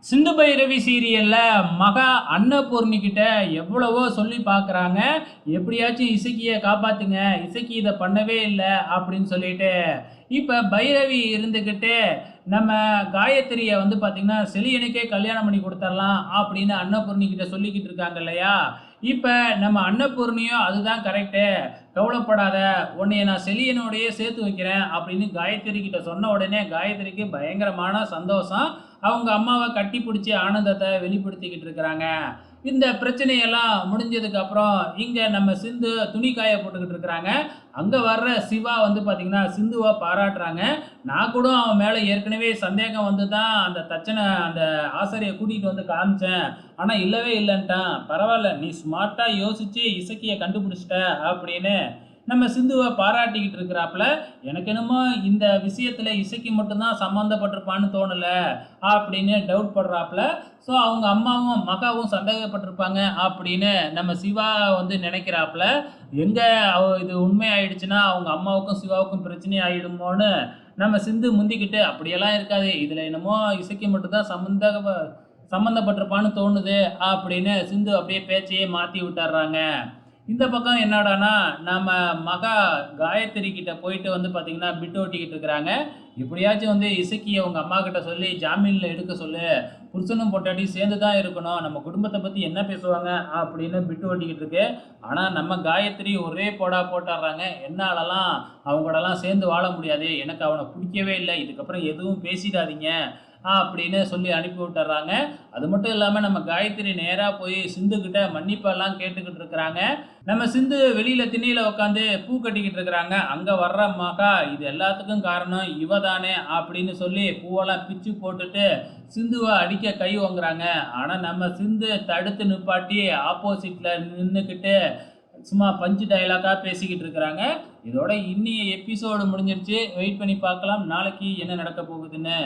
சிந்து பைரவி சீரியல்ல மகா அன்னபூர்ணி கிட்ட எவ்வளவோ சொல்லி பார்க்குறாங்க. எப்படியாச்சும் இசக்கிய காப்பாத்துங்க. இசக்கி இத பண்ணவே இல்ல அப்படின்னு சொல்லிட்டு. இப்ப பைரவி இருந்துகிட்டு நம்ம காயத்ரிய வந்து பார்த்தீங்கன்னா, செலியனுக்கே கல்யாணம் பண்ணி குடுத்துரலாம் அப்படின்னு அன்னபூர்ணி கிட்ட சொல்லிக்கிட்டு இருக்காங்க இல்லையா? இப்ப நம்ம அன்னபூர்ணியும் அதுதான் கரெக்ட்டு. கவலைப்படாத. உன்னைய நான் செலியனோடயே சேர்த்து வைக்கிறேன் அப்படின்னு காயத்ரி கிட்ட சொன்ன உடனே காயத்ரிக்கு பயங்கரமான சந்தோஷம். அவங்க அம்மாவ கட்டி பிடிச்சி ஆனந்தத்த வெளிப்படுத்திக்கிட்டு இருக்கிறாங்க. இந்த பிரச்சனையெல்லாம் முடிஞ்சதுக்கு அப்புறம் இங்க நம்ம சிந்து துணி காய போட்டுக்கிட்டு இருக்கிறாங்க. அங்க வர்ற சிவா வந்து பார்த்தீங்கன்னா, சிந்துவ பாராட்டுறாங்க. நான் கூட அவன் மேல ஏற்கனவே சந்தேகம் வந்து தான் அந்த தச்சன அந்த ஆசாரிய கூட்டிட்டு வந்து காமிச்சேன். ஆனா இல்லவே இல்லன்ட்டான். பரவால்ல நீ ஸ்மார்ட்டா யோசிச்சு இசக்கிய கண்டுபிடிச்சிட்ட அப்படின்னு நம்ம சிந்துவ பாராட்டிக்கிட்டு இருக்கிறாப்புல. எனக்கு என்னமோ இந்த விஷயத்துல இசக்கி மட்டும் தான் சம்மந்தப்பட்டிருப்பான்னு தோணல அப்படின்னு டவுட் படுறாப்புல. ஸோ அவங்க அம்மாவும் மகாவும் சந்தேகப்பட்டிருப்பாங்க அப்படின்னு நம்ம சிவா வந்து நினைக்கிறாப்புல. எங்க இது உண்மை ஆயிடுச்சுன்னா அவங்க அம்மாவுக்கும் சிவாவுக்கும் பிரச்சனை ஆயிடுமோன்னு நம்ம சிந்து முந்திக்கிட்டு அப்படியெல்லாம் இருக்காது. இதுல என்னமோ இசக்கி மட்டும் தான் சம்மந்தப்பட்டிருப்பான்னு தோணுது அப்படின்னு சிந்து அப்படியே பேச்சையே மாத்தி விட்டுறாங்க. இந்த பக்கம் என்னடான்னா, நம்ம மகா காயத்ரி கிட்ட போயிட்டு வந்து பார்த்தீங்கன்னா, பிட் ஓட்டிக்கிட்டு இருக்கிறாங்க. எப்படியாச்சும் வந்து இசக்கிய உங்க அம்மாகிட்ட சொல்லி ஜாமீன்ல எடுக்க சொல்லு. புருஷனும் பொண்டாட்டியும் சேர்ந்து தான் இருக்கணும். நம்ம குடும்பத்த பத்தி என்ன பேசுவாங்க? அப்படின்னு பிட் ஓட்டிக்கிட்டு இருக்கு. ஆனா நம்ம காயத்ரி ஒரே போடா போட்டுர்றாங்க. என்னாலலாம் அவங்க கூடலாம் சேர்ந்து வாழ முடியாது. எனக்கு அவன புடிக்கவே இல்ல. இதுக்கப்புறம் எதுவும் பேசிடாதீங்க. அப்படின்னு சொல்லி அனுப்பி விட்டுர்றாங்க. அது மட்டும் இல்லாம நம்ம காயத்ரி நேரா போய் சிந்து கிட்ட மன்னிப்பெல்லாம் கேட்டுக்கிட்டு இருக்கிறாங்க. நம்ம சிந்து வெளியில திண்ணையில உட்காந்து பூ கட்டிக்கிட்டு இருக்கிறாங்க. அங்க வர்ற மகா இது எல்லாத்துக்கும் காரணம் இவ தானே அப்படின்னு சொல்லி பூவெல்லாம் பிச்சு போட்டுட்டு சிந்துவ அடிக்க கை ஓங்குறாங்க. ஆனா நம்ம சிந்து தடுத்து நிப்பாட்டி ஆப்போசிட்ல நின்னுக்கிட்டு சும்மா பஞ்சு டயலாக்கா பேசிக்கிட்டு இருக்கிறாங்க. இதோட இன்னிய எபிசோடு முடிஞ்சிருச்சு. வெயிட் பண்ணி பார்க்கலாம் நாளைக்கு என்ன நடக்க போகுதுன்னு.